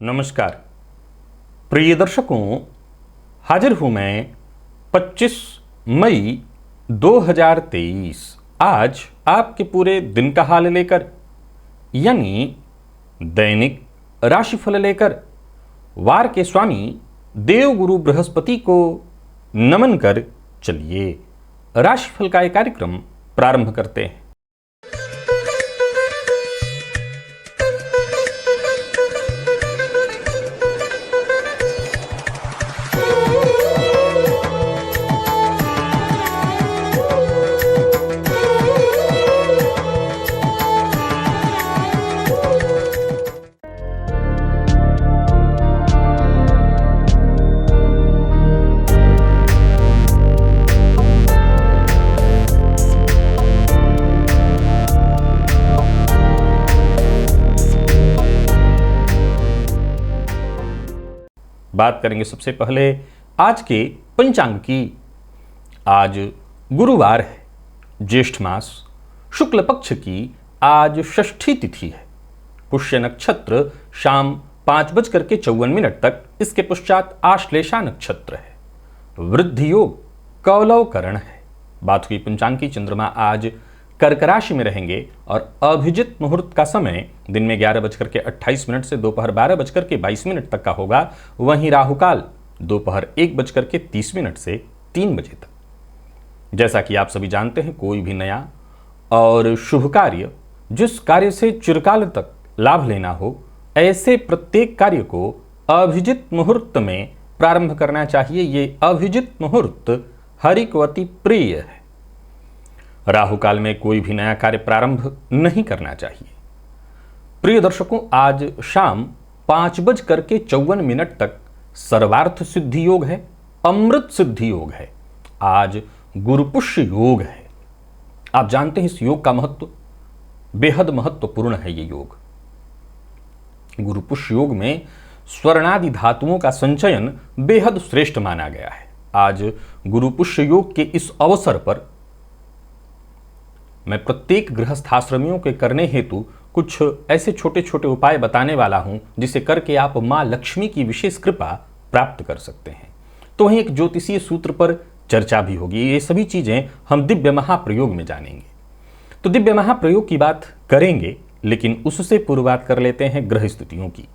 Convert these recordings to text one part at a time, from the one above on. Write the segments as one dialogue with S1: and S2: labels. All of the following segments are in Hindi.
S1: नमस्कार प्रिय दर्शकों, हाजिर हूं मैं 25 मई 2023 आज आपके पूरे दिन का हाल लेकर, यानी दैनिक राशिफल लेकर वार के स्वामी देवगुरु बृहस्पति को नमन कर चलिए राशिफल का एक कार्यक्रम प्रारंभ करते हैं। बात करेंगे सबसे पहले आज के पंचांग की। आज गुरुवार है, ज्येष्ठ मास शुक्ल पक्ष की आज षष्ठी तिथि है। पुष्य नक्षत्र शाम 5:54 तक, इसके पश्चात आश्लेषा नक्षत्र है। वृद्धि योग कौलव करण है। बात हुई पंचांग की। चंद्रमा आज कर्क राशि में रहेंगे और अभिजित मुहूर्त का समय दिन में 11:28 से दोपहर 12:22 तक का होगा। वहीं राहुकाल दोपहर 1:30 से 3 बजे तक। जैसा कि आप सभी जानते हैं, कोई भी नया और शुभ कार्य, जिस कार्य से चिरकाल तक लाभ लेना हो, ऐसे प्रत्येक कार्य को अभिजित मुहूर्त में प्रारंभ करना चाहिए। ये अभिजित मुहूर्त हरि को अति प्रिय है। राहु काल में कोई भी नया कार्य प्रारंभ नहीं करना चाहिए। प्रिय दर्शकों, आज शाम 5:54 तक सर्वार्थ सिद्धि योग है, अमृत सिद्धि योग है। आज गुरुपुष्य योग है। आप जानते हैं इस योग का महत्व बेहद महत्वपूर्ण है। ये योग गुरुपुष्य योग में स्वर्णादि धातुओं का संचयन बेहद श्रेष्ठ माना गया है। आज गुरुपुष्य योग के इस अवसर पर मैं प्रत्येक गृहस्थाश्रमियों के करने हेतु कुछ ऐसे छोटे छोटे उपाय बताने वाला हूं, जिसे करके आप मां लक्ष्मी की विशेष कृपा प्राप्त कर सकते हैं। तो वहीं एक ज्योतिषीय सूत्र पर चर्चा भी होगी। ये सभी चीजें हम दिव्य महाप्रयोग में जानेंगे। तो दिव्य महाप्रयोग की बात करेंगे, लेकिन उससे पूर्व बात कर लेते हैं ग्रह स्थितियों की।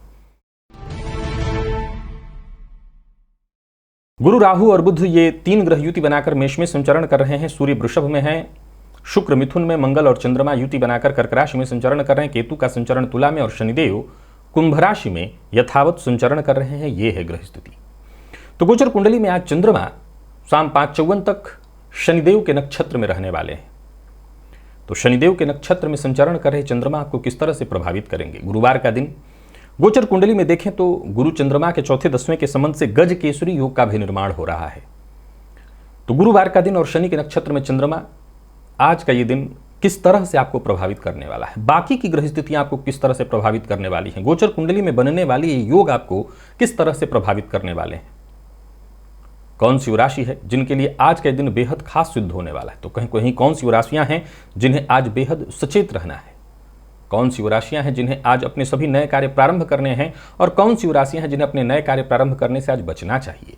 S1: गुरु, राहु और बुध ये 3 ग्रह युति बनाकर मेष में संचरण कर रहे हैं। सूर्य वृषभ में है, शुक्र मिथुन में, मंगल और चंद्रमा युति बनाकर कर्क राशि में संचरण कर रहे हैं। केतु का संचरण तुला में और शनिदेव कुंभ राशि में यथावत संचरण कर रहे हैं। ये है ग्रह स्थिति। तो गोचर कुंडली में आज चंद्रमा शाम 5:54 तक शनिदेव के नक्षत्र में रहने वाले हैं। तो शनिदेव के नक्षत्र में संचरण कर रहे चंद्रमा आपको किस तरह से प्रभावित करेंगे? गुरुवार का दिन गोचर कुंडली में देखें तो गुरु चंद्रमा के चौथे दसवें के संबंध से गज केसरी योग का भी निर्माण हो रहा है। तो गुरुवार का दिन और शनि के नक्षत्र में चंद्रमा, आज का ये दिन किस तरह से आपको प्रभावित करने वाला है? बाकी की ग्रह स्थितियां आपको किस तरह से प्रभावित करने वाली हैं? गोचर कुंडली में बनने वाली ये योग आपको किस तरह से प्रभावित करने वाले हैं? कौन सी राशि है जिनके लिए आज का दिन बेहद खास सिद्ध होने वाला है? तो कहीं कहीं कौन सी राशियां हैं जिन्हें आज बेहद सचेत रहना है? कौन सी राशियां हैं जिन्हें आज अपने सभी नए कार्य प्रारंभ करने हैं? और कौन सी राशियां हैं जिन्हें अपने नए कार्य प्रारंभ करने से आज बचना चाहिए?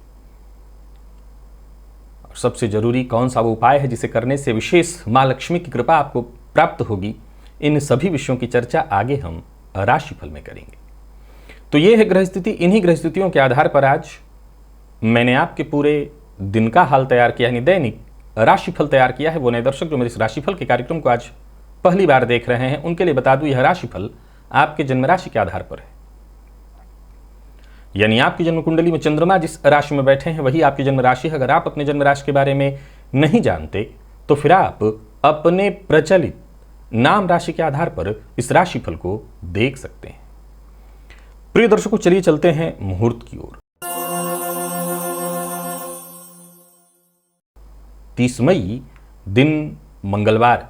S1: सबसे जरूरी कौन सा वो उपाय है जिसे करने से विशेष मां लक्ष्मी की कृपा आपको प्राप्त होगी? इन सभी विषयों की चर्चा आगे हम राशिफल में करेंगे। तो ये है ग्रह स्थिति। इन्हीं ग्रह स्थितियों के आधार पर आज मैंने आपके पूरे दिन का हाल तैयार किया, यानी दैनिक राशिफल तैयार किया है। वो नए दर्शक जो मेरे इस राशिफल के कार्यक्रम को आज पहली बार देख रहे हैं, उनके लिए बता दूं, यह राशिफल आपके जन्म राशि के आधार पर है। यानी आपकी जन्म कुंडली में चंद्रमा जिस राशि में बैठे हैं वही आपकी जन्म राशि है। अगर आप अपने जन्म राशि के बारे में नहीं जानते तो फिर आप अपने प्रचलित नाम राशि के आधार पर इस राशिफल को देख सकते हैं। प्रिय दर्शकों, चलिए चलते हैं मुहूर्त की ओर। 30 मई दिन मंगलवार,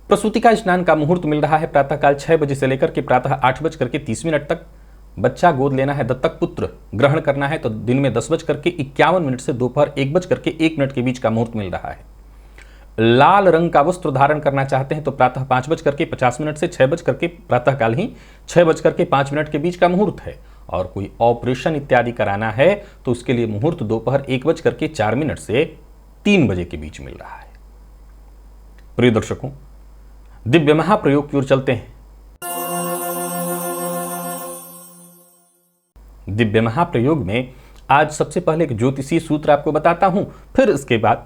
S1: प्रसूति का स्नान का मुहूर्त मिल रहा है। प्रातःकाल 6 बजे से लेकर के प्रातः 8:30 तक। बच्चा गोद लेना है, दत्तक पुत्र ग्रहण करना है तो दिन में 10:51 से दोपहर 1:01 के बीच का मुहूर्त मिल रहा है। लाल रंग का वस्त्र धारण करना चाहते हैं तो प्रातः 5:50 से 6 प्रातःकाल ही 6:05 के बीच का मुहूर्त है। और कोई ऑपरेशन इत्यादि कराना है तो उसके लिए मुहूर्त दोपहर 1:04 से 3 बजे के बीच मिल रहा है। प्रिय दर्शकों, दिव्य महाप्रयोग की ओर चलते हैं। दिव्य महाप्रयोग में आज सबसे पहले एक ज्योतिषीय सूत्र आपको बताता हूं, फिर इसके बाद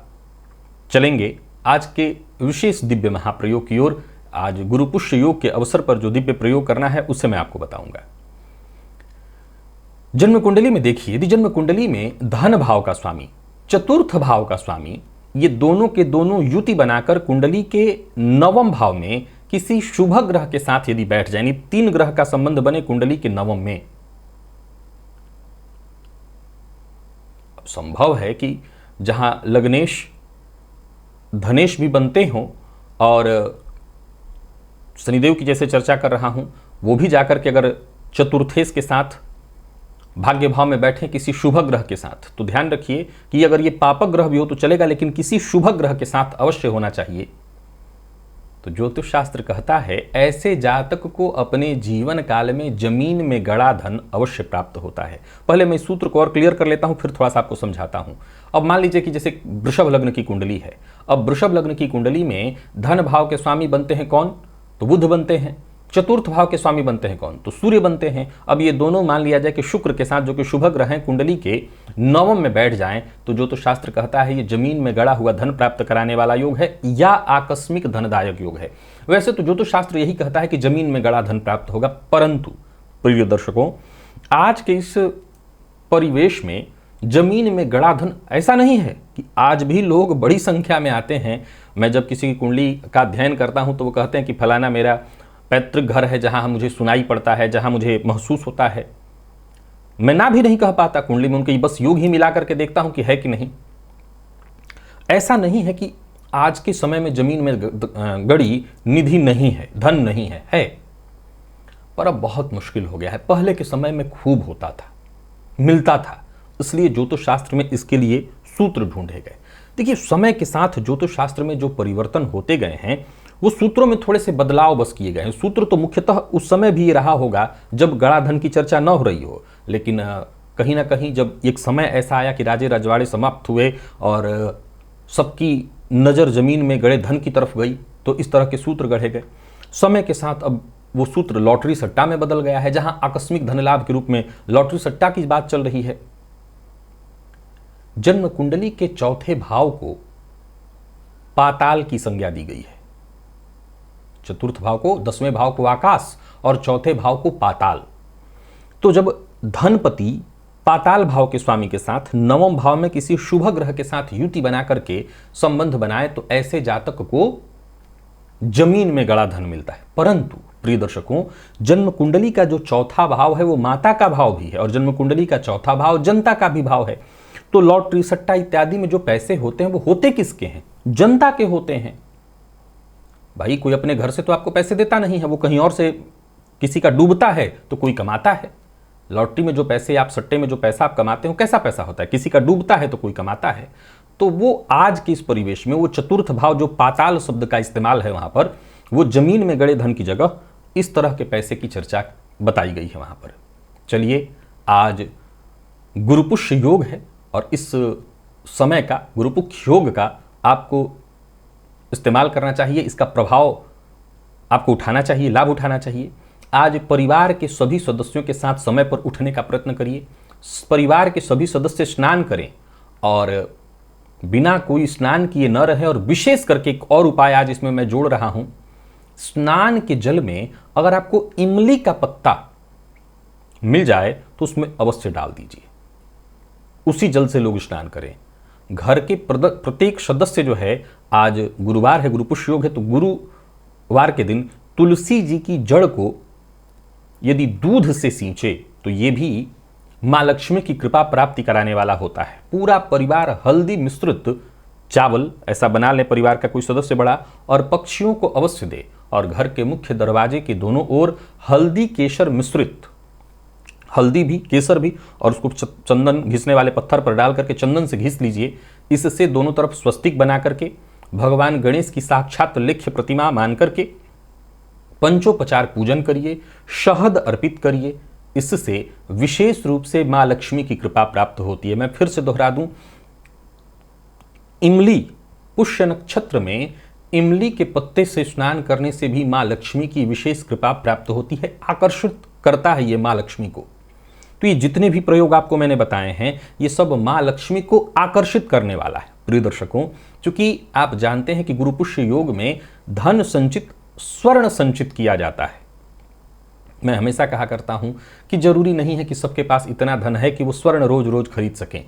S1: चलेंगे आज के विशेष दिव्य महाप्रयोग की ओर। आज गुरु पुष्य योग के अवसर पर जो दिव्य प्रयोग करना है उसे मैं आपको बताऊंगा। जन्म कुंडली में देखिए, यदि जन्म कुंडली में धन भाव का स्वामी, चतुर्थ भाव का स्वामी, ये दोनों के दोनों युति बनाकर कुंडली के 9वें भाव में किसी शुभ ग्रह के साथ यदि बैठ जाए, यानी 3 ग्रह का संबंध बने कुंडली के 9वें में, अब संभव है कि जहां लग्नेश धनेश भी बनते हों और शनिदेव की जैसे चर्चा कर रहा हूं वो भी जाकर के अगर चतुर्थेश के साथ भाग्य भाव में बैठे किसी शुभ ग्रह के साथ, तो ध्यान रखिए कि अगर ये पापक ग्रह भी हो तो चलेगा, लेकिन किसी शुभ ग्रह के साथ अवश्य होना चाहिए। तो ज्योतिष शास्त्र कहता है ऐसे जातक को अपने जीवन काल में जमीन में गड़ा धन अवश्य प्राप्त होता है। पहले मैं इस सूत्र को और क्लियर कर लेता हूं, फिर थोड़ा सा आपको समझाता हूं। अब मान लीजिए कि जैसे वृषभ लग्न की कुंडली है। अब वृषभ लग्न की कुंडली में धन भाव के स्वामी बनते हैं कौन? तो बुध बनते हैं। चतुर्थ भाव के स्वामी बनते हैं कौन? तो सूर्य बनते हैं। अब ये दोनों मान लिया जाए कि शुक्र के साथ, जो कि शुभ ग्रह हैं, कुंडली के 9वें में बैठ जाएं, तो जो तो शास्त्र कहता है ये जमीन में गड़ा हुआ धन प्राप्त कराने वाला योग है या आकस्मिक धनदायक योग है। वैसे तो ज्योतिष शास्त्र यही कहता है कि जमीन में गड़ा धन प्राप्त होगा, परंतु प्रिय दर्शकों, आज के इस परिवेश में जमीन में गड़ा धन ऐसा नहीं है कि आज भी लोग बड़ी संख्या में आते हैं। मैं जब किसी की कुंडली का अध्ययन करता हूं तो वो कहते हैं कि फलाना मेरा पैतृक घर है, जहां मुझे सुनाई पड़ता है, जहां मुझे महसूस होता है। मैं ना भी नहीं कह पाता कुंडली में उनके, बस योग ही मिला करके देखता हूं कि है कि नहीं। ऐसा नहीं है कि आज के समय में जमीन में गड़ी निधि नहीं है, धन नहीं है, पर अब बहुत मुश्किल हो गया है। पहले के समय में खूब होता था, मिलता था, इसलिए ज्योतिष शास्त्र में इसके लिए सूत्र ढूंढे गए। देखिए, समय के साथ ज्योतिष शास्त्र में जो परिवर्तन होते गए हैं वो सूत्रों में थोड़े से बदलाव बस किए गए हैं। सूत्र तो मुख्यतः उस समय भी रहा होगा जब गड़ा धन की चर्चा न हो रही हो, लेकिन कहीं ना कहीं जब एक समय ऐसा आया कि राजे रजवाड़े समाप्त हुए और सबकी नज़र जमीन में गड़े धन की तरफ गई, तो इस तरह के सूत्र गढ़े गए। समय के साथ अब वो सूत्र लॉटरी सट्टा में बदल गया है, जहां आकस्मिक धन लाभ के रूप में लॉटरी सट्टा की बात चल रही है। जन्म कुंडली के 4थे भाव को पाताल की संज्ञा दी गई है। चतुर्थ भाव को, 10वें भाव को आकाश और 4थे भाव को पाताल। तो जब धनपति पाताल भाव के स्वामी के साथ 9वें भाव में किसी शुभ ग्रह के साथ युति बना करके संबंध बनाए तो ऐसे जातक को जमीन में गड़ा धन मिलता है। परंतु प्रिय दर्शकों, जन्म कुंडली का जो 4था भाव है वो माता का भाव भी है और जन्म कुंडली का 4था भाव जनता का भी भाव है। तो लॉटरी सट्टा इत्यादि में जो पैसे होते हैं वो होते किसके हैं? जनता के होते हैं। भाई, कोई अपने घर से तो आपको पैसे देता नहीं है, वो कहीं और से किसी का डूबता है तो कोई कमाता है। लॉटरी में जो पैसे आप, सट्टे में जो पैसा आप कमाते हो, कैसा पैसा होता है? किसी का डूबता है तो कोई कमाता है। तो वो आज के इस परिवेश में वो चतुर्थ भाव जो पाताल शब्द का इस्तेमाल है वहां पर, वो जमीन में गड़े धन की जगह इस तरह के पैसे की चर्चा बताई गई है वहां पर। चलिए, आज गुरुपुष्य योग है और इस समय का गुरुपुष्य योग का आपको इस्तेमाल करना चाहिए, इसका प्रभाव आपको उठाना चाहिए, लाभ उठाना चाहिए। आज परिवार के सभी सदस्यों के साथ समय पर उठने का प्रयत्न करिए। परिवार के सभी सदस्य स्नान करें और बिना कोई स्नान किए न रहे। और विशेष करके एक और उपाय आज इसमें मैं जोड़ रहा हूं, स्नान के जल में अगर आपको इमली का पत्ता मिल जाए तो उसमें अवश्य डाल दीजिए, उसी जल से लोग स्नान करें। घर के प्रत्येक सदस्य जो है, आज गुरुवार है, गुरुपुष्य योग है, तो गुरुवार के दिन तुलसी जी की जड़ को यदि दूध से सींचे तो ये भी मां लक्ष्मी की कृपा प्राप्ति कराने वाला होता है। पूरा परिवार हल्दी मिश्रित चावल ऐसा बना ले, परिवार का कोई सदस्य बड़ा, और पक्षियों को अवश्य दे। और घर के मुख्य दरवाजे के दोनों ओर हल्दी केसर मिश्रित, हल्दी भी केसर भी, और उसको चंदन घिसने वाले पत्थर पर डाल करके चंदन से घिस लीजिए। इससे दोनों तरफ स्वस्तिक बना करके भगवान गणेश की साक्षात लेख्य प्रतिमा मान करके पंचोपचार पूजन करिए, शहद अर्पित करिए, इससे विशेष रूप से मां लक्ष्मी की कृपा प्राप्त होती है। मैं फिर से दोहरा दूं, इमली, पुष्य नक्षत्र में इमली के पत्ते से स्नान करने से भी मां लक्ष्मी की विशेष कृपा प्राप्त होती है, आकर्षित करता है ये मां लक्ष्मी को। तो ये जितने भी प्रयोग आपको मैंने बताए हैं, ये सब मां लक्ष्मी को आकर्षित करने वाला है। प्रिय दर्शकों, क्योंकि आप जानते हैं कि गुरु पुष्य योग में धन संचित, स्वर्ण संचित किया जाता है। मैं हमेशा कहा करता हूं कि जरूरी नहीं है कि सबके पास इतना धन है कि वो स्वर्ण रोज रोज खरीद सकें,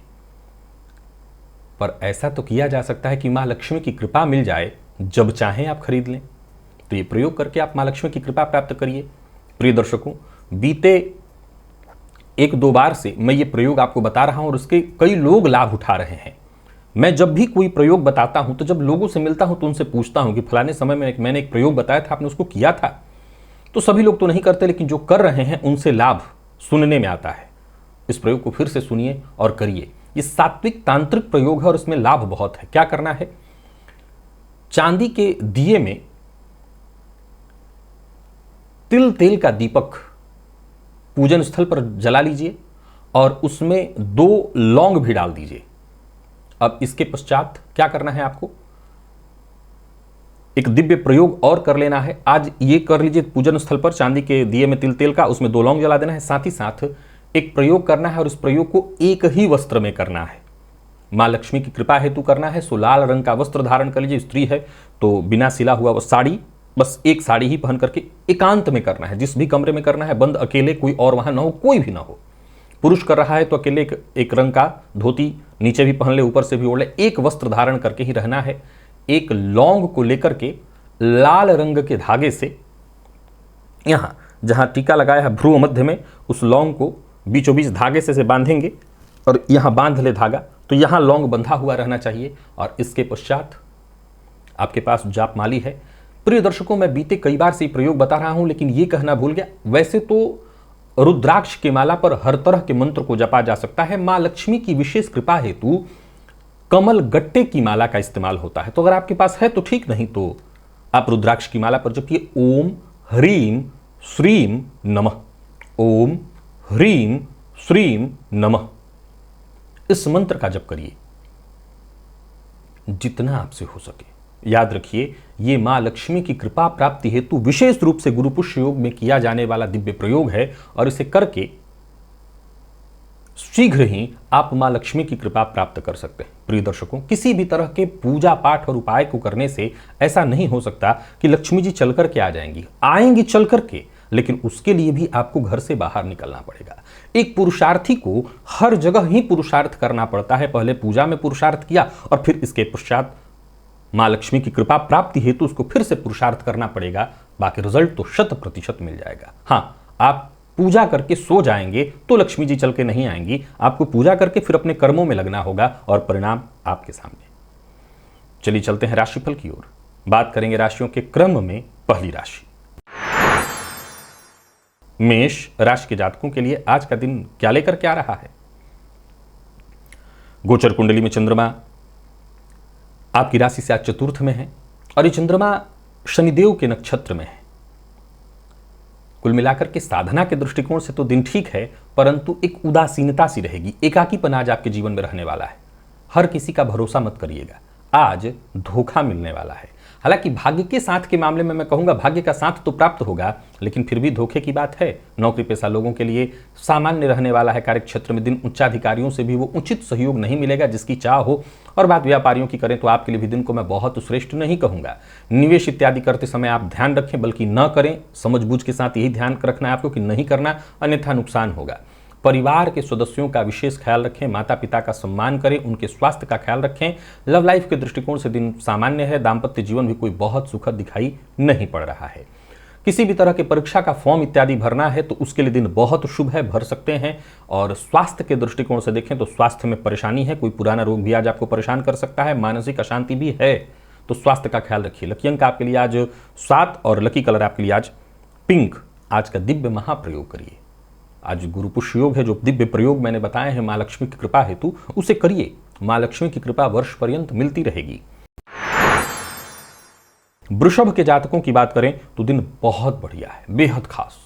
S1: पर ऐसा तो किया जा सकता है कि मां लक्ष्मी की कृपा मिल जाए, जब चाहें आप खरीद लें। तो ये प्रयोग करके आप मां लक्ष्मी की कृपा प्राप्त करिए। प्रिय दर्शकों, बीते 1-2 बार से मैं ये प्रयोग आपको बता रहा हूं और उसके कई लोग लाभ उठा रहे हैं। मैं जब भी कोई प्रयोग बताता हूं तो जब लोगों से मिलता हूं तो उनसे पूछता हूं कि फलाने समय में मैंने एक प्रयोग बताया था, आपने उसको किया था? तो सभी लोग तो नहीं करते, लेकिन जो कर रहे हैं उनसे लाभ सुनने में आता है। इस प्रयोग को फिर से सुनिए और करिए। ये सात्विक तांत्रिक प्रयोग है और इसमें लाभ बहुत है। क्या करना है? चांदी के दिए में तिल तेल का दीपक पूजन स्थल पर जला लीजिए और उसमें 2 लौंग भी डाल दीजिए। अब इसके पश्चात क्या करना है आपको? एक दिव्य प्रयोग और कर लेना है। आज ये कर लीजिए, पूजन स्थल पर चांदी के दिए में तिल तेल का, उसमें 2 लौंग जला देना है। साथ ही साथ एक प्रयोग करना है और इस प्रयोग को एक ही वस्त्र में करना है। मां लक्ष्मी की कृपा हेतु करना है। सो लाल रंग का वस्त्र धारण कर लीजिए। स्त्री है तो बिना सिला हुआ वो साड़ी, बस एक साड़ी ही पहन करके एकांत में करना है। जिस भी कमरे में करना है, बंद, अकेले, कोई और वहां ना हो, कोई भी ना हो। पुरुष कर रहा है तो अकेले एक रंग का धोती नीचे भी पहन ले, ऊपर से भी ओढ़ ले। एक वस्त्र धारण करके ही रहना है। एक लौंग को लेकर के लाल रंग के धागे से यहां जहां टीका लगाया है भ्रू मध्य में, उस लौंग को बीचों बीच धागे से बांधेंगे और यहां बांध ले धागा, तो यहां लौंग बंधा हुआ रहना चाहिए। और इसके पश्चात आपके पास जापमाली है। प्रिय दर्शकों, मैं बीते कई बार से प्रयोग बता रहा हूं, लेकिन यह कहना भूल गया, वैसे तो रुद्राक्ष की माला पर हर तरह के मंत्र को जपा जा सकता है। मां लक्ष्मी की विशेष कृपा हेतु कमल गट्टे की माला का इस्तेमाल होता है। तो अगर आपके पास है तो ठीक, नहीं तो आप रुद्राक्ष की माला पर जपिए ओम ह्रीम श्रीम नमः, ओम ह्रीम श्रीम नमः। इस मंत्र का जप करिए जितना आपसे हो सके। याद रखिए, ये मां लक्ष्मी की कृपा प्राप्ति हेतु विशेष रूप से गुरु पुष्य योग में किया जाने वाला दिव्य प्रयोग है और इसे करके शीघ्र ही आप मां लक्ष्मी की कृपा प्राप्त कर सकते हैं। प्रिय दर्शकों, किसी भी तरह के पूजा पाठ और उपाय को करने से ऐसा नहीं हो सकता कि लक्ष्मी जी चल करके आ जाएंगी। आएंगी चल करके, लेकिन उसके लिए भी आपको घर से बाहर निकलना पड़ेगा। एक पुरुषार्थी को हर जगह ही पुरुषार्थ करना पड़ता है। पहले पूजा में पुरुषार्थ किया और फिर इसके पश्चात मां लक्ष्मी की कृपा प्राप्ति हेतु उसको फिर से पुरुषार्थ करना पड़ेगा। बाकी रिजल्ट तो 100% मिल जाएगा। हाँ, आप पूजा करके सो जाएंगे तो लक्ष्मी जी चल के नहीं आएंगी। आपको पूजा करके फिर अपने कर्मों में लगना होगा और परिणाम आपके सामने। चलिए चलते हैं राशिफल की ओर। बात करेंगे राशियों के क्रम में। पहली राशि मेष राशि के जातकों के लिए आज का दिन क्या लेकर के आ रहा है? गोचर कुंडली में चंद्रमा आपकी राशि से आज चतुर्थ में है और ये चंद्रमा शनिदेव के नक्षत्र में है। कुल मिलाकर के साधना के दृष्टिकोण से तो दिन ठीक है, परंतु एक उदासीनता सी रहेगी। एकाकीपन आज आपके जीवन में रहने वाला है। हर किसी का भरोसा मत करिएगा। आज धोखा मिलने वाला है। हालांकि भाग्य के साथ के मामले में मैं कहूंगा भाग्य का साथ तो प्राप्त होगा, लेकिन फिर भी धोखे की बात है। नौकरी पेशा लोगों के लिए सामान्य रहने वाला है। कार्य क्षेत्र में दिन उच्चाधिकारियों से भी वो उचित सहयोग नहीं मिलेगा जिसकी चाह हो। और बात व्यापारियों की करें तो आपके लिए भी दिन को मैं बहुत श्रेष्ठ नहीं कहूंगा। निवेश इत्यादि करते समय आप ध्यान रखें, बल्कि न करें। समझबूझ के साथ यही ध्यान रखना है आपको कि नहीं करना, अन्यथा नुकसान होगा। परिवार के सदस्यों का विशेष ख्याल रखें। माता पिता का सम्मान करें, उनके स्वास्थ्य का ख्याल रखें। लव लाइफ के दृष्टिकोण से दिन सामान्य है। दाम्पत्य जीवन भी कोई बहुत सुखद दिखाई नहीं पड़ रहा है। किसी भी तरह के परीक्षा का फॉर्म इत्यादि भरना है तो उसके लिए दिन बहुत शुभ है, भर सकते हैं। और स्वास्थ्य के दृष्टिकोण से देखें तो स्वास्थ्य में परेशानी है। कोई पुराना रोग भी आज आपको परेशान कर सकता है। मानसिक अशांति भी है, तो स्वास्थ्य का ख्याल रखिए। लकी अंक आपके लिए आज 7 और लकी कलर आपके लिए आज पिंक। आज का दिव्य महाप्रयोग करिए। आज गुरु पुष्य योग है। जो दिव्य प्रयोग मैंने बताए हैं मां लक्ष्मी की कृपा हेतु, उसे करिए। मां लक्ष्मी की कृपा वर्ष पर्यंत मिलती रहेगी। वृषभ के जातकों की बात करें तो दिन बहुत बढ़िया है, बेहद खास,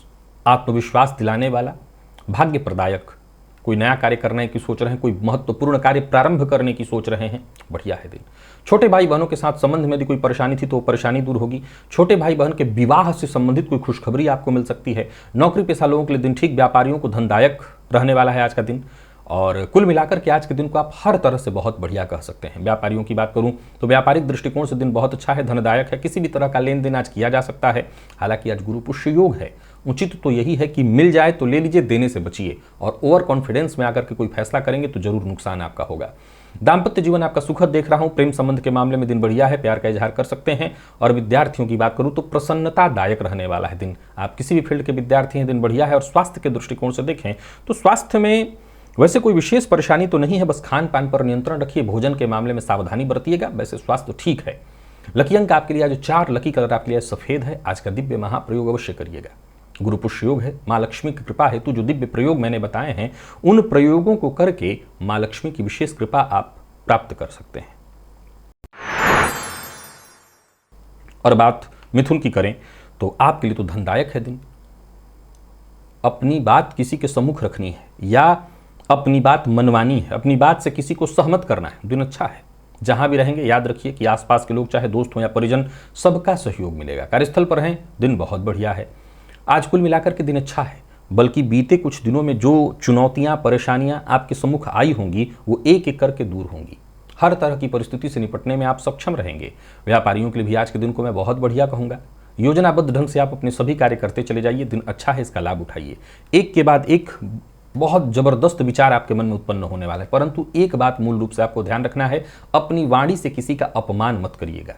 S1: आत्मविश्वास दिलाने वाला। भाग्य प्रदायक, कोई नया कार्य करने की सोच रहे हैं, कोई महत्वपूर्ण कार्य प्रारंभ करने की सोच रहे हैं, बढ़िया है दिन। छोटे भाई बहनों के साथ संबंध में यदि कोई परेशानी थी तो वो परेशानी दूर होगी। छोटे भाई बहन के विवाह से संबंधित कोई खुशखबरी आपको मिल सकती है। नौकरी पेशा लोगों के लिए दिन ठीक, व्यापारियों को धनदायक रहने वाला है आज का दिन। और कुल मिलाकर के आज के दिन को आप हर तरह से बहुत बढ़िया कह सकते हैं। व्यापारियों की बात करूं तो व्यापारिक दृष्टिकोण से दिन बहुत अच्छा है, धनदायक है, किसी भी तरह का लेन देन आज किया जा सकता है। हालांकि आज गुरु पुष्य योग है, उचित तो यही है कि मिल जाए तो ले लीजिए, देने से बचिए, और ओवर कॉन्फिडेंस में आकर के कोई फैसला करेंगे तो जरूर नुकसान आपका होगा। दाम्पत्य जीवन आपका सुखद देख रहा हूं, प्रेम संबंध के मामले में दिन बढ़िया है, प्यार का इजहार कर सकते हैं। और विद्यार्थियों की बात करूं तो प्रसन्नतादायक रहने वाला है दिन। आप किसी भी फील्ड के विद्यार्थी हैं, दिन बढ़िया है। और स्वास्थ्य के दृष्टिकोण से देखें तो स्वास्थ्य में वैसे कोई विशेष परेशानी तो नहीं है, बस खान पान पर नियंत्रण रखिए, भोजन के मामले में सावधानी बरतिएगा, वैसे स्वास्थ्य ठीक है। लकी अंक आपके लिए आज 4, लकी कलर आपके लिए सफेद है। आज का दिव्य महाप्रयोग अवश्य करिएगा। गुरु पुष्य योग है, माँ लक्ष्मी की कृपा हेतु जो दिव्य प्रयोग मैंने बताए हैं उन प्रयोगों को करके माँ लक्ष्मी की विशेष कृपा आप प्राप्त कर सकते हैं। और बात मिथुन की करें तो आपके लिए तो धनदायक है दिन। अपनी बात किसी के सम्मुख रखनी है या अपनी बात मनवानी है, अपनी बात से किसी को सहमत करना है, दिन अच्छा है। जहां भी रहेंगे याद रखिए कि आसपास के लोग चाहे दोस्त हो या परिजन, सबका सहयोग मिलेगा। कार्यस्थल पर हैं, दिन बहुत बढ़िया है। आज कुल मिलाकर के दिन अच्छा है, बल्कि बीते कुछ दिनों में जो चुनौतियां परेशानियां आपके सम्मुख आई होंगी वो एक एक करके दूर होंगी। हर तरह की परिस्थिति से निपटने में आप सक्षम रहेंगे। व्यापारियों के लिए भी आज के दिन को मैं बहुत बढ़िया कहूंगा। योजनाबद्ध ढंग से आप अपने सभी कार्य करते चले जाइए, दिन अच्छा है, इसका लाभ उठाइए। एक के बाद एक बहुत जबरदस्त विचार आपके मन में उत्पन्न होने वाला है, परंतु एक बात मूल रूप से आपको ध्यान रखना है, अपनी वाणी से किसी का अपमान मत करिएगा।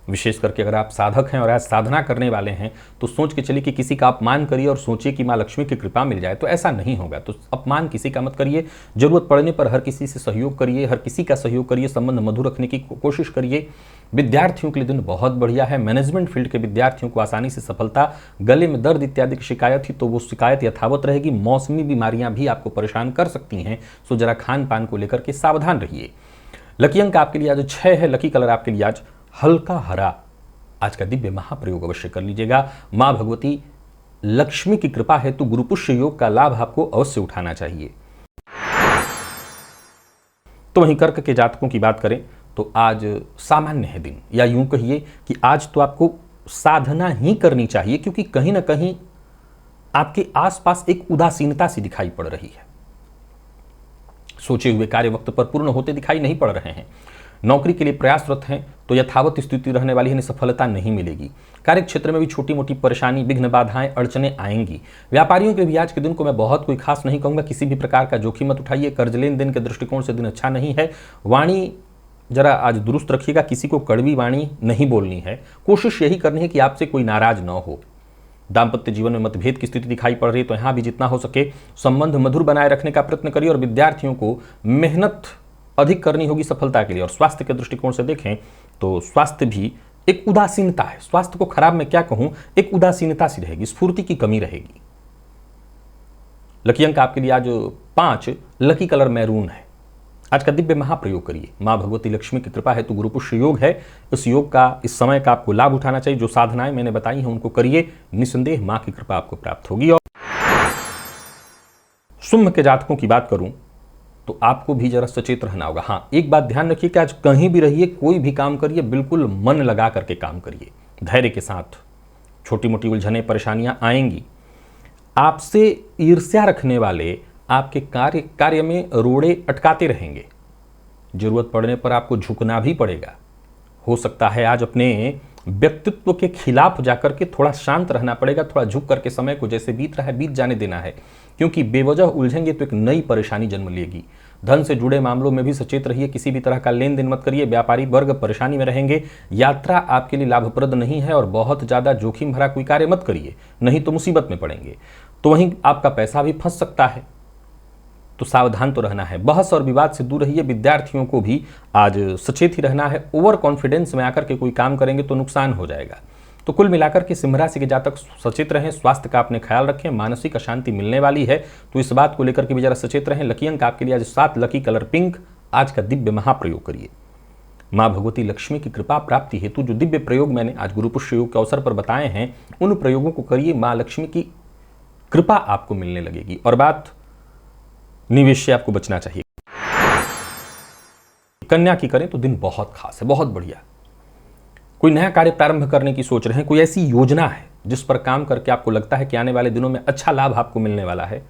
S1: विशेष करके अगर आप साधक हैं और आज साधना करने वाले हैं तो सोच के चलिए कि किसी का अपमान करिए और सोचिए कि माँ लक्ष्मी की कृपा मिल जाए, तो ऐसा नहीं होगा। तो अपमान किसी का मत करिए, जरूरत पड़ने पर हर किसी से सहयोग करिए, हर किसी का सहयोग करिए, संबंध मधुर रखने की कोशिश करिए। विद्यार्थियों के लिए दिन बहुत बढ़िया है। मैनेजमेंट फील्ड के विद्यार्थियों को आसानी से सफलता, गले में दर्द इत्यादि की शिकायत थी तो वो शिकायत यथावत रहेगी। मौसमी बीमारियां भी आपको परेशान कर सकती हैं, सो जरा खान पान को लेकर के सावधान रहिए। लकी अंक आपके लिए आज 6 है, लकी कलर आपके लिए आज हल्का हरा। आज का दिव्य महाप्रयोग अवश्य कर लीजिएगा। मां भगवती लक्ष्मी की कृपा है तो गुरु पुष्य योग का लाभ आपको अवश्य उठाना चाहिए। तो वहीं कर्क के जातकों की बात करें तो आज सामान्य है दिन, या यूं कहिए कि आज तो आपको साधना ही करनी चाहिए, क्योंकि कहीं ना कहीं आपके आसपास एक उदासीनता सी दिखाई पड़ रही है। सोचे हुए कार्य वक्त पर पूर्ण होते दिखाई नहीं पड़ रहे हैं। नौकरी के लिए प्रयासरत हैं तो यथावत स्थिति रहने वाली है, सफलता नहीं मिलेगी। कार्य क्षेत्र में भी छोटी मोटी परेशानी, विघ्न, बाधाएं, अड़चने आएंगी। व्यापारियों के भी आज के दिन को मैं बहुत कोई खास नहीं कहूंगा, किसी भी प्रकार का जोखिम मत उठाइए। कर्ज लेन देन के दृष्टिकोण से दिन अच्छा नहीं है। वाणी जरा आज दुरुस्त रखिएगा, किसी को कड़वी वाणी नहीं बोलनी है। कोशिश यही करनी है कि आपसे कोई नाराज न हो। दाम्पत्य जीवन में मतभेद की स्थिति दिखाई पड़ रही है तो यहां भी जितना हो सके संबंध मधुर बनाए रखने का प्रयत्न करिए। और विद्यार्थियों को मेहनत अधिक करनी होगी सफलता के लिए। और स्वास्थ्य के दृष्टिकोण से देखें तो स्वास्थ्य भी एक उदासीनता है। स्वास्थ्य को खराब मैं क्या कहूं, एक उदासीनता सी रहेगी, स्फूर्ति की कमी रहेगी। लकी अंक आपके लिए आज 5, लकी कलर मैरून है। आज का दिव्य महाप्रयोग करिए। मां भगवती लक्ष्मी की कृपा है तो गुरु पुष्य योग है, इस योग का, इस समय का आपको लाभ उठाना चाहिए। जो साधनाएं मैंने बताई हैं उनको करिए, निसंदेह मां की कृपा आपको प्राप्त होगी। और सिंह के जातकों की बात करूं तो आपको भी जरा सचेत रहना होगा। हाँ, एक बात ध्यान रखिए कि आज कहीं भी रहिए, कोई भी काम करिए, बिल्कुल मन लगा करके काम करिए, धैर्य के साथ। छोटी मोटी उलझनें, परेशानियां आएंगी। आपसे ईर्ष्या रखने वाले आपके कार्य में रोड़े अटकाते रहेंगे। जरूरत पड़ने पर आपको झुकना भी पड़ेगा। हो सकता है आज अपने व्यक्तित्व के खिलाफ जाकर के थोड़ा शांत रहना पड़ेगा, थोड़ा झुक करके समय को जैसे बीत रहा है बीत जाने देना है, क्योंकि बेवजह उलझेंगे तो एक नई परेशानी जन्म लेगी। धन से जुड़े मामलों में भी सचेत रहिए, किसी भी तरह का लेन देन मत करिए। व्यापारी वर्ग परेशानी में रहेंगे। यात्रा आपके लिए लाभप्रद नहीं है और बहुत ज्यादा जोखिम भरा कोई कार्य मत करिए, नहीं तो मुसीबत में पड़ेंगे। तो वहीं आपका पैसा भी फंस सकता है, तो सावधान तो रहना है। बहस और विवाद से दूर रहिए। विद्यार्थियों को भी आज सचेत ही रहना है। ओवर कॉन्फिडेंस में आकर के कोई काम करेंगे तो नुकसान हो जाएगा। तो कुल मिलाकर के सिंह राशि के जातक सचेत रहें, स्वास्थ्य का अपने ख्याल रखें। मानसिक अशांति मिलने वाली है तो इस बात को लेकर के भी जरा सचेत रहें। लकी अंक आपके लिए आज 7, लकी कलर पिंक। आज का दिव्य महाप्रयोग करिए। मां भगवती लक्ष्मी की कृपा प्राप्ति हेतु जो दिव्य प्रयोग मैंने आज गुरु पुष्य योग के अवसर पर बताए हैं उन प्रयोगों को करिए। मां लक्ष्मी की कृपा आपको मिलने लगेगी। और बात निवेश से आपको बचना चाहिए। कन्या की करें तो दिन बहुत खास है, बहुत बढ़िया। कोई नया कार्य प्रारंभ करने की सोच रहे हैं, कोई ऐसी योजना है जिस पर काम करके आपको लगता है कि आने वाले दिनों में अच्छा लाभ आपको मिलने वाला है,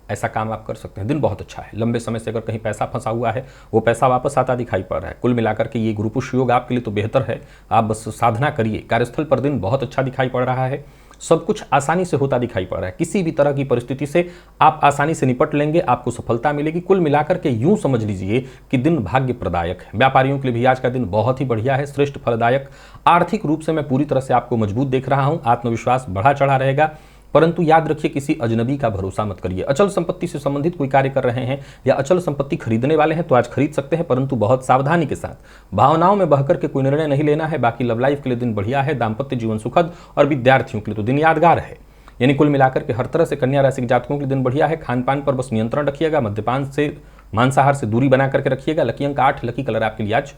S1: ऐसा काम आप कर सकते हैं। दिन बहुत अच्छा है। लंबे समय से अगर कहीं पैसा फंसा हुआ है, वो पैसा वापस आता दिखाई पड़ रहा है। कुल मिलाकर के ये गुरु पुष्य योग आपके लिए तो बेहतर है। आप बस साधना करिए। कार्यस्थल पर दिन बहुत अच्छा दिखाई पड़ रहा है। सब कुछ आसानी से होता दिखाई पड़ रहा है। किसी भी तरह की परिस्थिति से आप आसानी से निपट लेंगे, आपको सफलता मिलेगी। कुल मिलाकर के यूं समझ लीजिए कि दिन भाग्य प्रदायक है। व्यापारियों के लिए भी आज का दिन बहुत ही बढ़िया है, श्रेष्ठ फलदायक। आर्थिक रूप से मैं पूरी तरह से आपको मजबूत देख रहा हूं। आत्मविश्वास बढ़ा चढ़ा रहेगा, परंतु याद रखिए किसी अजनबी का भरोसा मत करिए। अचल संपत्ति से संबंधित कोई कार्य कर रहे हैं या अचल संपत्ति खरीदने वाले हैं तो आज खरीद सकते हैं, परंतु बहुत सावधानी के साथ। भावनाओं में बहकर के कोई निर्णय नहीं लेना है। बाकी लव लाइफ के लिए दिन बढ़िया है। दाम्पत्य जीवन सुखद और विद्यार्थियों के लिए तो दिन यादगार है। यानी कुल मिलाकर के हर तरह से कन्या राशि के जातकों के लिए दिन बढ़िया है। खान पान पर बस नियंत्रण रखिएगा। मद्यपान से, मांसाहार से दूरी बना करके रखिएगा। लकी अंक 8, लकी कलर आपके लिए आज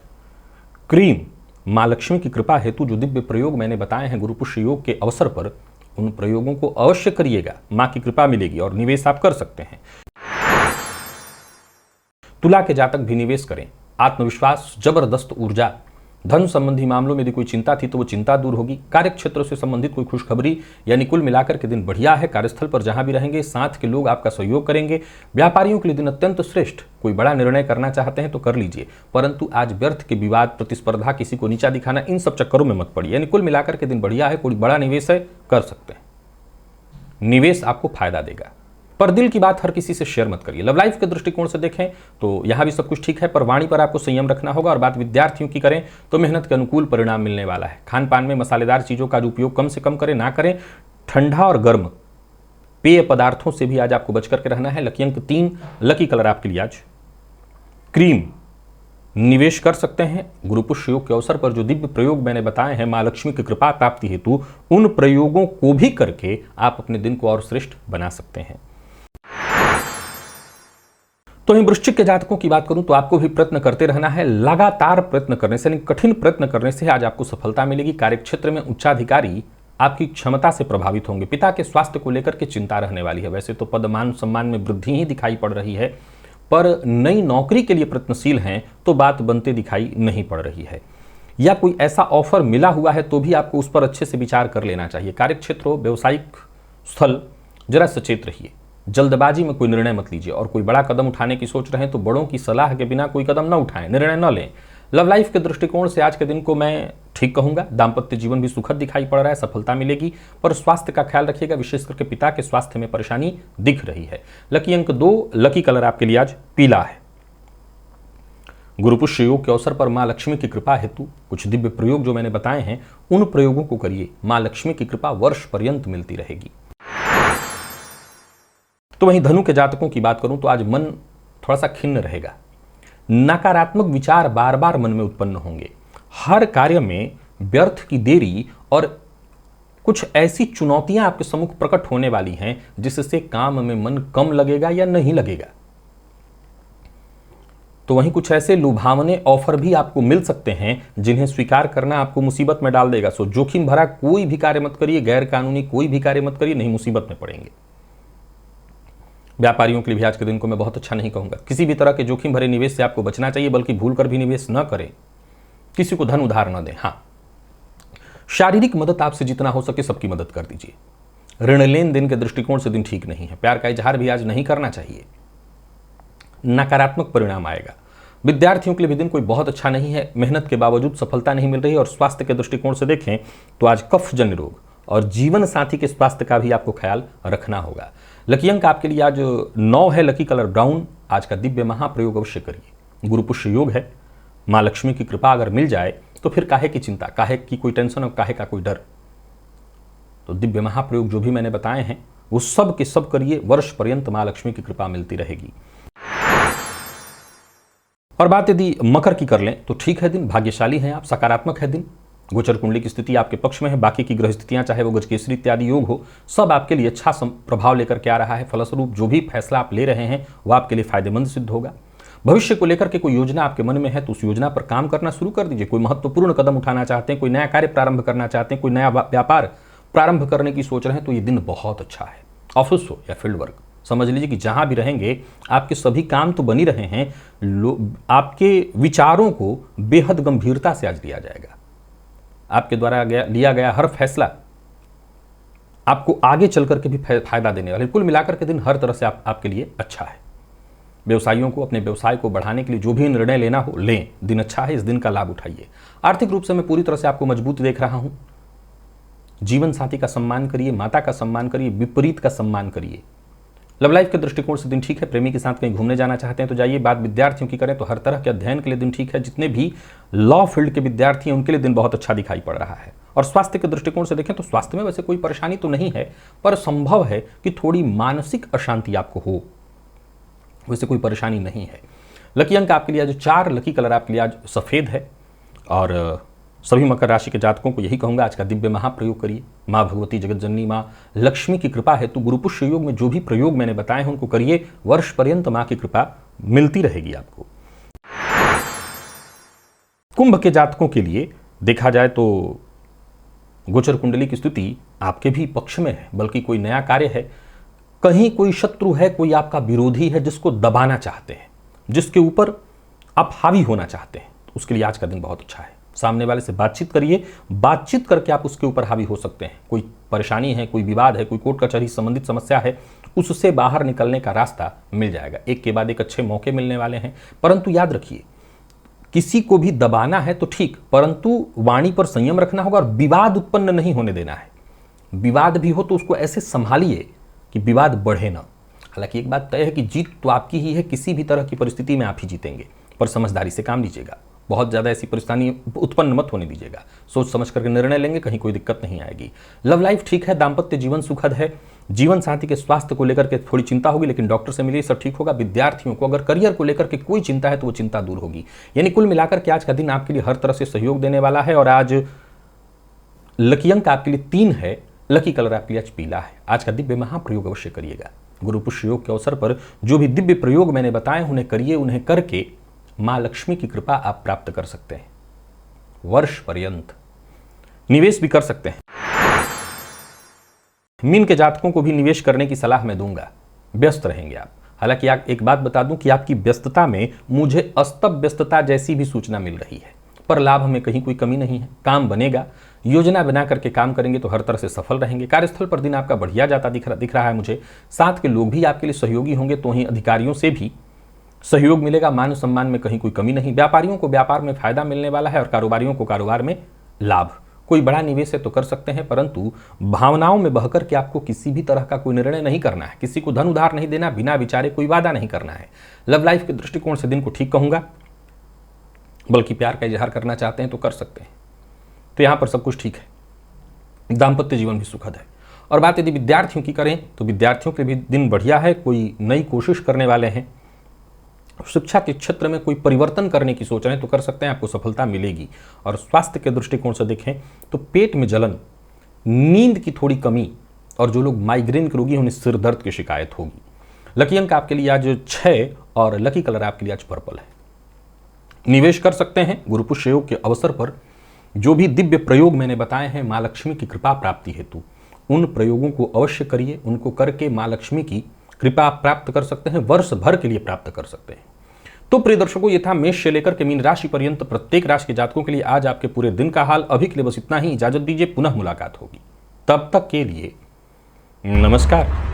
S1: क्रीम। माँ लक्ष्मी की कृपा हेतु जो दिव्य प्रयोग मैंने बताए हैं गुरु पुष्य योग के अवसर पर, उन प्रयोगों को अवश्य करिएगा। मां की कृपा मिलेगी और निवेश आप कर सकते हैं। तुला के जातक भी निवेश करें। आत्मविश्वास, जबरदस्त ऊर्जा। धन संबंधी मामलों में यदि कोई चिंता थी तो वो चिंता दूर होगी। कार्य क्षेत्र से संबंधित कोई खुशखबरी, यानी कुल मिलाकर के दिन बढ़िया है। कार्यस्थल पर जहां भी रहेंगे साथ के लोग आपका सहयोग करेंगे। व्यापारियों के लिए दिन अत्यंत श्रेष्ठ। कोई बड़ा निर्णय करना चाहते हैं तो कर लीजिए, परंतु आज व्यर्थ के विवाद, प्रतिस्पर्धा, किसी को नीचा दिखाना, इन सब चक्करों में मत पड़िए। यानी कुल मिलाकर के दिन बढ़िया है। कोई बड़ा निवेश है, कर सकते हैं। निवेश आपको फायदा देगा, पर दिल की बात हर किसी से शेयर मत करिए। लव लाइफ के दृष्टिकोण से देखें तो यहां भी सब कुछ ठीक है, पर वाणी पर आपको संयम रखना होगा। और बात विद्यार्थियों की करें तो मेहनत के अनुकूल परिणाम मिलने वाला है। खान पान में मसालेदार चीजों का उपयोग कम से कम करें, ना करें। ठंडा और गर्म पेय पदार्थों से भी आज आपको बच करके रहना है। लकी अंक 3, लकी कलर आपके लिए आज क्रीम। निवेश कर सकते हैं। गुरु पुष्य योग के अवसर पर जो दिव्य प्रयोग मैंने बताए हैं मां लक्ष्मी की कृपा प्राप्ति हेतु, उन प्रयोगों को भी करके आप अपने दिन को और श्रेष्ठ बना सकते हैं। तो वहीं वृश्चिक के जातकों की बात करूं तो आपको भी प्रयत्न करते रहना है। लगातार प्रयत्न करने से, कठिन प्रयत्न करने से आज आपको सफलता मिलेगी। कार्यक्षेत्र में उच्चाधिकारी आपकी क्षमता से प्रभावित होंगे। पिता के स्वास्थ्य को लेकर के चिंता रहने वाली है। वैसे तो पद मान सम्मान में वृद्धि ही दिखाई पड़ रही है, पर नई नौकरी के लिए प्रयत्नशील हैं तो बात बनते दिखाई नहीं पड़ रही है। या कोई ऐसा ऑफर मिला हुआ है तो भी आपको उस पर अच्छे से विचार कर लेना चाहिए। कार्यक्षेत्र हो, व्यवसायिक स्थल, जरा सचेत रहिए। जल्दबाजी में कोई निर्णय मत लीजिए। और कोई बड़ा कदम उठाने की सोच रहे हैं तो बड़ों की सलाह के बिना कोई कदम न उठाएं, निर्णय न लें। लव लाइफ के दृष्टिकोण से आज के दिन को मैं ठीक कहूंगा। दाम्पत्य जीवन भी सुखद दिखाई पड़ रहा है, सफलता मिलेगी, पर स्वास्थ्य का ख्याल रखिएगा। विशेष करके पिता के स्वास्थ्य में परेशानी दिख रही है। लकी अंक 2, लकी कलर आपके लिए आज पीला है। गुरु पुष्य योग के अवसर पर मां लक्ष्मी की कृपा हेतु कुछ दिव्य प्रयोग जो मैंने बताए हैं, उन प्रयोगों को करिए। मां लक्ष्मी की कृपा वर्ष पर्यंत मिलती रहेगी। तो वहीं धनु के जातकों की बात करूं तो आज मन थोड़ा सा खिन्न रहेगा। नकारात्मक विचार बार बार मन में उत्पन्न होंगे। हर कार्य में व्यर्थ की देरी और कुछ ऐसी चुनौतियां आपके सम्मुख प्रकट होने वाली हैं जिससे काम में मन कम लगेगा या नहीं लगेगा। तो वहीं कुछ ऐसे लुभावने ऑफर भी आपको मिल सकते हैं जिन्हें स्वीकार करना आपको मुसीबत में डाल देगा। सो जोखिम भरा कोई भी कार्य मत करिए, गैर कानूनी कोई भी कार्य मत करिए, नहीं मुसीबत में पड़ेंगे। व्यापारियों के लिए भी आज के दिन को मैं बहुत अच्छा नहीं कहूंगा। किसी भी तरह के जोखिम भरे निवेश से आपको बचना चाहिए, बल्कि भूल कर भी निवेश न करें। किसी को धन उधार न दें। हाँ, शारीरिक मदद आपसे जितना हो सके सबकी मदद कर दीजिए। ऋण लेन देन के दृष्टिकोण से दिन ठीक नहीं है। प्यार का इजहार भी आज नहीं करना चाहिए, नकारात्मक परिणाम आएगा। विद्यार्थियों के लिए भी दिन कोई बहुत अच्छा नहीं है। मेहनत के बावजूद सफलता नहीं मिल रही। और स्वास्थ्य के दृष्टिकोण से देखें तो आज कफजन्य रोग और जीवन साथी के स्वास्थ्य का भी आपको ख्याल रखना होगा। लकी अंक आपके लिए आज 9 है, लकी कलर ब्राउन। आज का दिव्य महाप्रयोग अवश्य करिए। गुरु पुष्य योग है। मां लक्ष्मी की कृपा अगर मिल जाए तो फिर काहे की चिंता, काहे की कोई टेंशन और काहे का कोई डर। तो दिव्य महाप्रयोग जो भी मैंने बताए हैं वो सब के सब करिए। वर्ष पर्यंत मां लक्ष्मी की कृपा मिलती रहेगी। और बात यदि मकर की कर लें तो ठीक है दिन, भाग्यशाली हैं आप, सकारात्मक है दिन। गोचर कुंडली की स्थिति आपके पक्ष में है। बाकी की ग्रह स्थितियां, चाहे वो गजकेसरी इत्यादि योग हो, सब आपके लिए अच्छा प्रभाव लेकर के आ रहा है। फलस्वरूप जो भी फैसला आप ले रहे हैं वो आपके लिए फायदेमंद सिद्ध होगा। भविष्य को लेकर के कोई योजना आपके मन में है तो उस योजना पर काम करना शुरू कर दीजिए। कोई महत्वपूर्ण कदम उठाना चाहते हैं, कोई नया कार्य प्रारंभ करना चाहते हैं, कोई नया व्यापार प्रारंभ करने की सोच रहे हैं तो ये दिन बहुत अच्छा है। ऑफिस हो या फील्ड वर्क, समझ लीजिए कि जहां भी रहेंगे आपके सभी काम तो बन ही रहे हैं, आपके विचारों को बेहद गंभीरता से आज लिया जाएगा। आपके द्वारा लिया गया हर फैसला आपको आगे चल करके भी फायदा देने वाले। कुल मिलाकर के दिन हर तरह से आपके लिए अच्छा है। व्यवसायियों को अपने व्यवसाय को बढ़ाने के लिए जो भी निर्णय लेना हो लें, दिन अच्छा है, इस दिन का लाभ उठाइए। आर्थिक रूप से मैं पूरी तरह से आपको मजबूत देख रहा हूं। जीवन साथी का सम्मान करिए, माता का सम्मान करिए, विपरीत का सम्मान करिए। लव लाइफ के दृष्टिकोण से दिन ठीक है। प्रेमी के साथ कहीं घूमने जाना चाहते हैं तो जाइए। बात विद्यार्थियों की करें तो हर तरह के अध्ययन के लिए दिन ठीक है। जितने भी लॉ फील्ड के विद्यार्थी हैं उनके लिए दिन बहुत अच्छा दिखाई पड़ रहा है। और स्वास्थ्य के दृष्टिकोण से देखें तो स्वास्थ्य में वैसे कोई परेशानी तो नहीं है, पर संभव है कि थोड़ी मानसिक अशांति आपको हो, वैसे कोई परेशानी नहीं है। लकी अंक आपके लिए आज 4, लकी कलर आपके लिए आज सफ़ेद है। और सभी मकर राशि के जातकों को यही कहूंगा, आज का दिव्य महाप्रयोग करिए। माँ भगवती जगत जननी माँ लक्ष्मी की कृपा है तो गुरु पुष्य योग में जो भी प्रयोग मैंने बताए हैं उनको करिए। वर्ष पर्यंत माँ की कृपा मिलती रहेगी आपको। कुंभ के जातकों के लिए देखा जाए तो गोचर कुंडली की स्थिति आपके भी पक्ष में है, बल्कि कोई नया कार्य है, कहीं कोई शत्रु है, कोई आपका विरोधी है जिसको दबाना चाहते हैं, जिसके ऊपर आप हावी होना चाहते हैं, तो उसके लिए आज का दिन बहुत अच्छा है। सामने वाले से बातचीत करिए, बातचीत करके आप उसके ऊपर हावी हो सकते हैं। कोई परेशानी है, कोई विवाद है, कोई कोर्ट कचहरी संबंधित समस्या है, उससे बाहर निकलने का रास्ता मिल जाएगा। एक के बाद एक अच्छे मौके मिलने वाले हैं। परंतु याद रखिए, किसी को भी दबाना है तो ठीक, परंतु वाणी पर संयम रखना होगा और विवाद उत्पन्न नहीं होने देना है। विवाद भी हो तो उसको ऐसे संभालिए कि विवाद बढ़े ना। हालांकि एक बात तय है कि जीत तो आपकी ही है, किसी भी तरह की परिस्थिति में आप ही जीतेंगे, पर समझदारी से काम लीजिएगा। बहुत ज़्यादा ऐसी परेशानी उत्पन्न मत होने दीजिएगा। सोच समझ करके निर्णय लेंगे, कहीं कोई दिक्कत नहीं आएगी। लव लाइफ ठीक है, दाम्पत्य जीवन सुखद है। जीवन साथी के स्वास्थ्य को लेकर के थोड़ी चिंता होगी, लेकिन डॉक्टर से मिलिए, सब ठीक होगा। विद्यार्थियों को अगर करियर को लेकर के कोई चिंता है तो वो चिंता दूर होगी। यानी कुल मिलाकर के आज का दिन आपके लिए हर तरह से सहयोग देने वाला है। और आज लकी अंक आपके लिए 3 है, लकी कलर आपके लिए आज पीला है। आज का दिव्य महाप्रयोग अवश्य करिएगा। गुरु पुष्य योग के अवसर पर जो भी दिव्य प्रयोग मैंने बताए उन्हें करिए। उन्हें करके मां लक्ष्मी की कृपा आप प्राप्त कर सकते हैं। वर्ष पर्यंत निवेश भी कर सकते हैं। मीन के जातकों को भी निवेश करने की सलाह मैं दूंगा। व्यस्त रहेंगे आप। हालांकि एक बात बता दूं कि आपकी व्यस्तता में मुझे अस्तव्य व्यस्तता जैसी भी सूचना मिल रही है, पर लाभ में कहीं कोई कमी नहीं है। काम बनेगा, योजना बना करके काम करेंगे तो हर तरह से सफल रहेंगे। कार्यस्थल पर दिन आपका बढ़िया जाता दिख रहा है मुझे। साथ के लोग भी आपके लिए सहयोगी होंगे, तो ही अधिकारियों से भी सहयोग मिलेगा। मान सम्मान में कहीं कोई कमी नहीं। व्यापारियों को व्यापार में फायदा मिलने वाला है और कारोबारियों को कारोबार में लाभ। कोई बड़ा निवेश है तो कर सकते हैं, परंतु भावनाओं में बहकर के आपको किसी भी तरह का कोई निर्णय नहीं करना है। किसी को धन उधार नहीं देना, बिना विचारे कोई वादा नहीं करना है। लव लाइफ के दृष्टिकोण से दिन को ठीक कहूंगा, बल्कि प्यार का इजहार करना चाहते हैं तो कर सकते हैं, तो यहां पर सब कुछ ठीक है। दाम्पत्य जीवन भी सुखद है। और बात यदि विद्यार्थियों की करें तो विद्यार्थियों के भी दिन बढ़िया है। कोई नई कोशिश करने वाले हैं, शिक्षा के क्षेत्र में कोई परिवर्तन करने की सोच रहे हैं तो कर सकते हैं, आपको सफलता मिलेगी। और स्वास्थ्य के दृष्टिकोण से देखें तो पेट में जलन, नींद की थोड़ी कमी, और जो लोग माइग्रेन के रोगी हैं उन्हें सिर दर्द की शिकायत होगी। लकी अंक आपके लिए आज 6 और लकी कलर आपके लिए आज पर्पल है। निवेश कर सकते हैं गुरु पुष्य योग के अवसर पर। जो भी दिव्य प्रयोग मैंने बताए हैं माँ लक्ष्मी की कृपा प्राप्ति हेतु, उन प्रयोगों को अवश्य करिए। उनको करके माँ लक्ष्मी की कृपा आप प्राप्त कर सकते हैं, वर्ष भर के लिए प्राप्त कर सकते हैं। तो प्रिय दर्शकों, ये था मेष से लेकर के मीन राशि पर्यंत प्रत्येक राशि के जातकों के लिए आज आपके पूरे दिन का हाल। अभी के लिए बस इतना ही। इजाजत दीजिए, पुनः मुलाकात होगी। तब तक के लिए नमस्कार।